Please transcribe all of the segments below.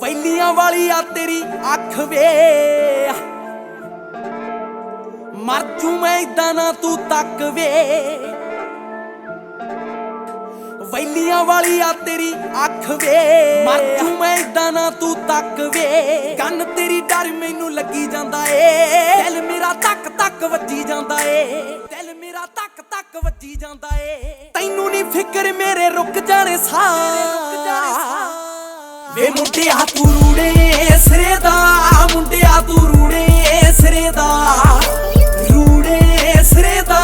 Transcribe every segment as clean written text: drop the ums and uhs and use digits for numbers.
ਵੈਲੀਆਂ ਵਾਲੀ ਆ ਤੇਰੀ ਅੱਖ ਵੇ, ਮਰ ਜੂ ਮੈਂ ਇਦਾਂ ਨਾ ਤੂੰ ਤੱਕ ਵੇ। ਵੈਲੀਆਂ ਵਾਲੀ ਆ ਤੇਰੀ ਅੱਖ ਵੇ, ਮਰ ਜੂ ਮੈਂ ਇਦਾਂ ਨਾ ਤੂੰ ਤੱਕ ਵੇ। ਕੰਨ ਤੇਰੀ ਡਰ ਮੈਨੂੰ ਲੱਗੀ ਜਾਂਦਾ ਏ, ਦਿਲ ਮੇਰਾ ਧੱਕ ਧੱਕ ਵੱਜੀ ਜਾਂਦਾ ਏ, ਦਿਲ ਮੇਰਾ ਧੱਕ ਧੱਕ ਵੱਜੀ ਜਾਂਦਾ ਏ। ਤੈਨੂੰ ਨੀ ਫਿਕਰ ਮੇਰੇ ਰੁਕ ਜਾਣੇ ਸਾਹ ਵੇ ਮੁੰਡਿਆ ਤੂੰ ਰੂੜੇ ਸਿਰੇ ਦਾ, ਮੁੰਡਿਆ ਤੂੰ ਰੂੜੇ ਸਿਰੇ ਦਾ, ਰੂੜੇ ਸਿਰੇ ਦਾ,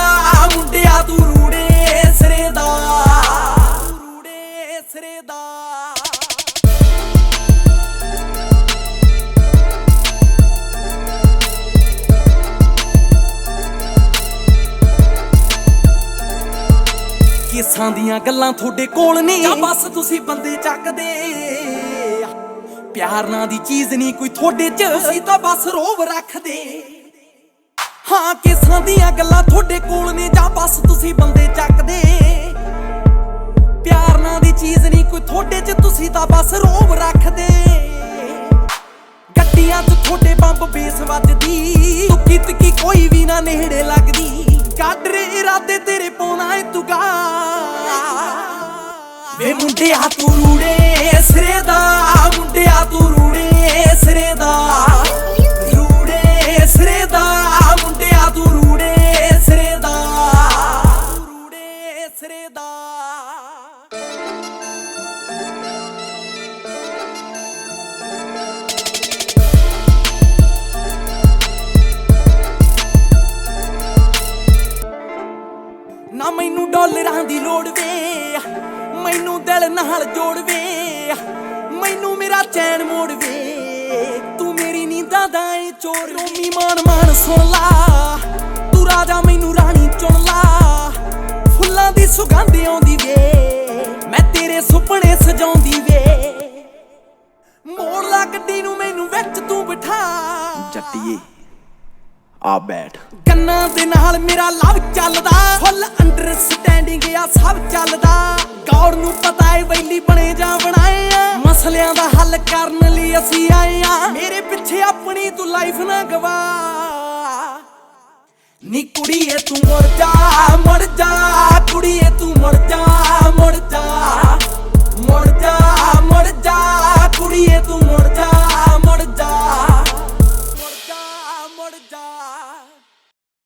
ਮੁੰਡਿਆ ਤੂੰ ਰੂੜੇ ਸਿਰੇ ਦਾ, ਰੂੜੇ ਸਿਰੇ ਦਾ। ਕਿਸਾਂ ਦੀਆਂ ਗੱਲਾਂ ਤੁਹਾਡੇ ਕੋਲ ਨਹੀਂ, ਜਾਂ ਬਸ ਤੁਸੀਂ ਬੰਦੇ ਚੱਕਦੇ। ਪਿਆਰ ਨਾਂ ਦੀ ਚੀਜ਼ ਨਹੀਂ ਕੋਈ ਤੁਹਾਡੇ ਚ, ਤੁਸੀਂ ਤਾਂ ਬਸ ਰੋਬ ਰੱਖਦੇ। ਹਾਂ ਕਿਸਾਂ ਦੀਆਂ ਗੱਲਾਂ ਤੁਹਾਡੇ ਕੋਲ ਨੇ, ਜਾਂ ਬਸ ਤੁਸੀਂ ਬੰਦੇ ਚੱਕਦੇ। ਪਿਆਰ ਨਾਂ ਦੀ ਚੀਜ਼ ਨਹੀਂ ਕੋਈ ਤੁਹਾਡੇ ਚ, ਤੁਸੀਂ ਤਾਂ ਬਸ ਰੋਬ ਰੱਖਦੇ। ਗੱਡੀਆਂ 'ਚ ਤੁਹਾਡੇ ਬੰਬ ਬੇਸ ਵੱਜਦੀ, ਤੁੱਕੀ ਤੁੱਕੀ ਕੋਈ ਵੀ ਨਾ ਨੇੜੇ ਲੱਗਦੀ। ਕਾਡਰੇ ਇਰਾਦੇ ਤੇਰੇ ਪਾਉਣਾ ਏ ਤੁਗਾ ਵੇ ਮੁੰਡਿਆ ਤੂੰ ਰੂੜੇ ਸਿਰੇ ਦਾ, ਮੁੰਡਿਆ ਤੂੰ ਰੂੜੇ ਸਿਰੇ ਦਾ, ਰੂੜੇ ਸਿਰੇ ਦਾ, ਮੁੰਡਿਆ ਤੂੰ ਰੂੜੇ ਸਿਰੇ ਦਾ, ਰੂੜੇ ਸਿਰੇ ਦਾ। ਨਾ ਮੈਨੂੰ ਡਾਲਰਾਂ ਦੀ ਲੋੜ ਵੇ, ਮੈਨੂੰ ਦਿਲ ਨਾਲ ਜੋੜ ਵੇ, ਮੈਨੂੰ ਮੇਰਾ ਚੈਨ ਮੋੜ ਵੇ। ਤੂੰ ਮੇਰੀ ਨੀਂਦਾਂ ਦਾ ਏ ਚੋਰ, ਰੋਮੀ ਮਾਨ ਮਾਨ ਸੁਣ ਲਾ, ਤੂੰ ਰਾਜਾ ਮੈਨੂੰ ਰਾਣੀ ਚੁਣ ਲਾ। ਫੁੱਲਾਂ ਦੀ ਸੁਗੰਧ ਆਉਂਦੀ ਵੇ, ਮੈਂ ਤੇਰੇ ਸੁਪਨੇ ਸਜਾਉਂਦੀ ਵੇ। ਮੋੜ ਲਾ ਗੱਡੀ ਨੂੰ ਮੈਨੂੰ ਵਿੱਚ ਤੂੰ ਬਿਠਾ, ਜੱਟੀਏ ਆ ਬੈਠ। ਕੰਨਾਂ ਦੇ ਨਾਲ ਮੇਰਾ ਲਵ ਚੱਲਦਾ, ਫੁੱਲ ਅੰਡਰਸਟੈਂਡਿੰਗ ਆ ਸਭ ਚੱਲਦਾ। ਗੌਰ ਨੂੰ ਪਤਾ ਏ ਵੈਲੀ ਬਣੇ ਜਾਂ ਬਣਾਏ ਆ, ਮਸਲਿਆਂ ਦਾ ਹੱਲ ਕਰਨ ਲਈ ਅਸੀਂ ਆਏ ਆ। ਮੇਰੇ ਪਿੱਛੇ ਆਪਣੀ ਤੂੰ ਲਾਈਫ ਨਾ ਗਵਾ, ਨੀ ਕੁੜੀਏ ਤੂੰ ਮੁੜ ਜਾ, ਮੁੜ ਜਾ, ਕੁੜੀਏ ਤੂੰ ਮੁੜ ਜਾ।